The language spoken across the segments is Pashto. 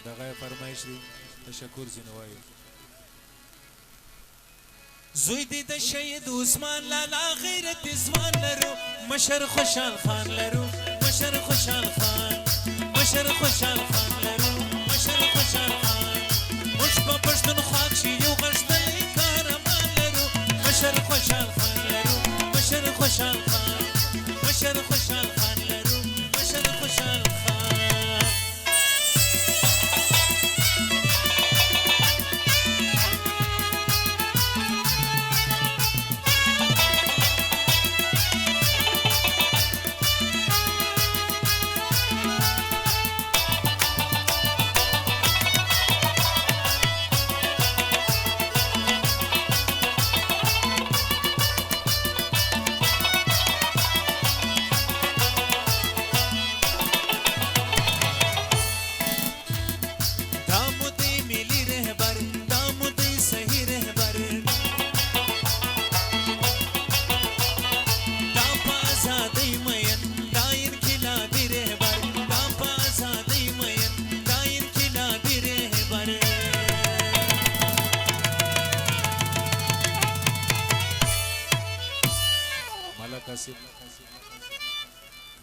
دغه فرمایش دی تشکر ځینې وایي زوی دی د شهید عثمان لالا غیرت ځوان لرو مشر خوشحال خان لرو مشر خوشحال خان مشر خوشحال خان لرو مشر خوشحال خان موږ په پښتونخوا کښې یو غښتلی قهرمان لرو مشر خوشحال خان لرو مشر خوشحال خان مشر خوشحال خان لرو مشر خوشحال خان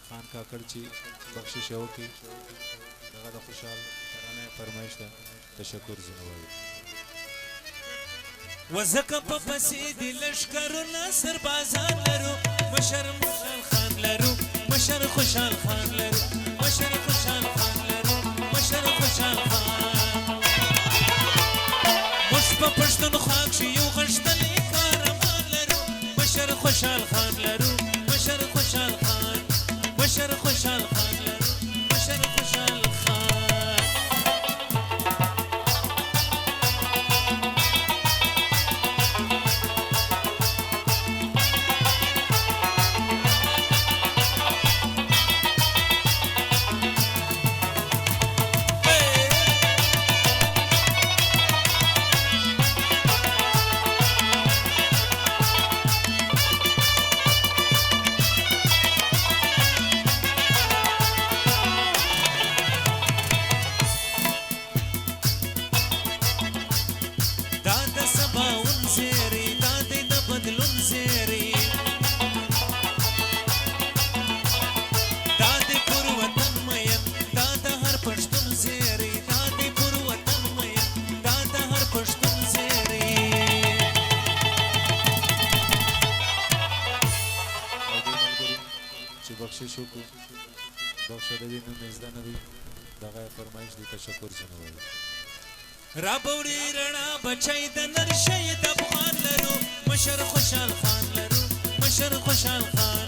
خان کاکړ چې بخشش یې وکړي دغه د خوشحال ترانې فرمایش ده تشکر ځینې وایي وځکه په پسې د لښکرونه سربازان لرو مشر خوشحال خان لرو مشر خوشحال خان لرو مشر خوشحال خان لرو مشر خوشحال خان موږ په پښتونخوا کښې یو غښتلی قهرمان لرو مشر خوشحال خان لرو مشر خوشحال خان مشر خوشحال خان لرو مشر خوشحال خان بخشش وکړو بخشه د دې نوم یې زده نه دی دغه یې فرمایش دی تشکر ځینې وایي رابوړي رڼا بچی د نر شهید افغان لرو مشر خوشحال خان لرو مشر خوشحال خان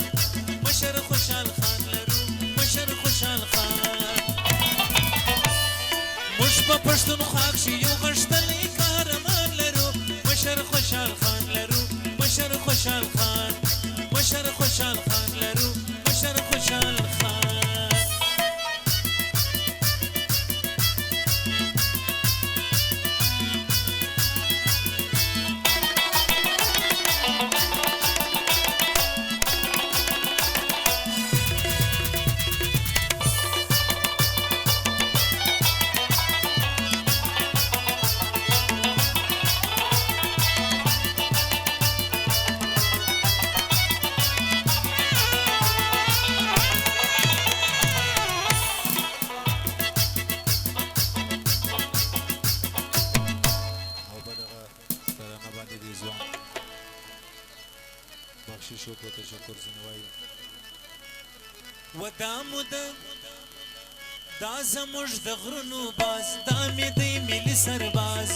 مشر خوشحال خان لرو مشر خوشحال خان موږ په پښتونخوا کښې یو غښتلی قهرمان لرو مشر خوشحال خان لرو مشر خوشحال خان مشر خوشحال خان لرو مشر خوشحال خان بخشش وکړو تشکر ځینې وایي و دا موده دا زموږ د غرونو باز دا مې دی ملي سرباز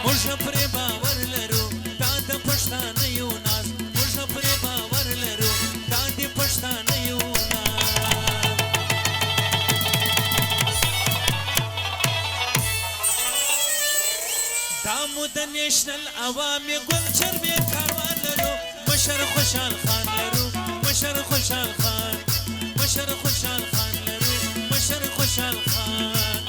موږ پرې باور لرو دا د پښتانه یو ناز موږ پرې باور لرو دا د پښتانه یو د نیشنل عوامي ګوند چربي کاروان لرو مشر خوشحال خان لرو مشر خوشحال خان مشر خوشحال خان لرو مشر خوشحال خان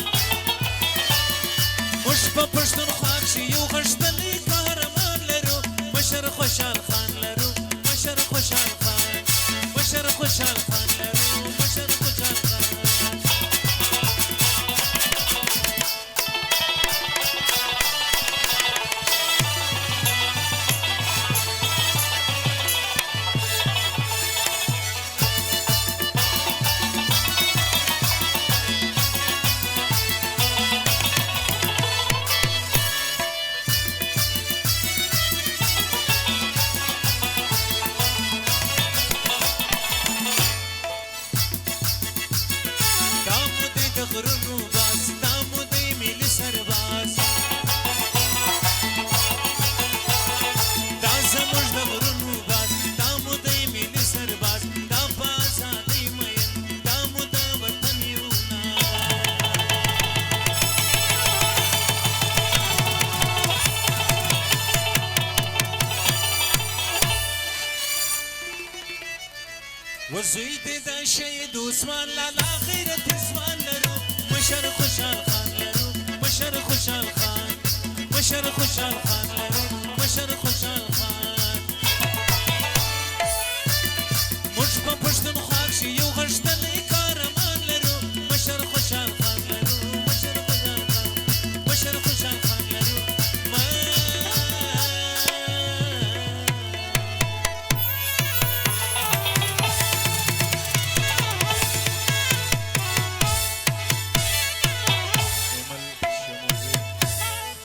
موږ په پښتونخوا کښې یو غښتلی قهرمان لرو مشر خوشحال خان لرو مشر خوشحال خان مشر خوشحال خان زوی دې د شهید عثمان لالا غیرت ځوان لرو مشر خوشحال خان لرو مشر خوشحال خان مشر خوشحال خان لرو مشر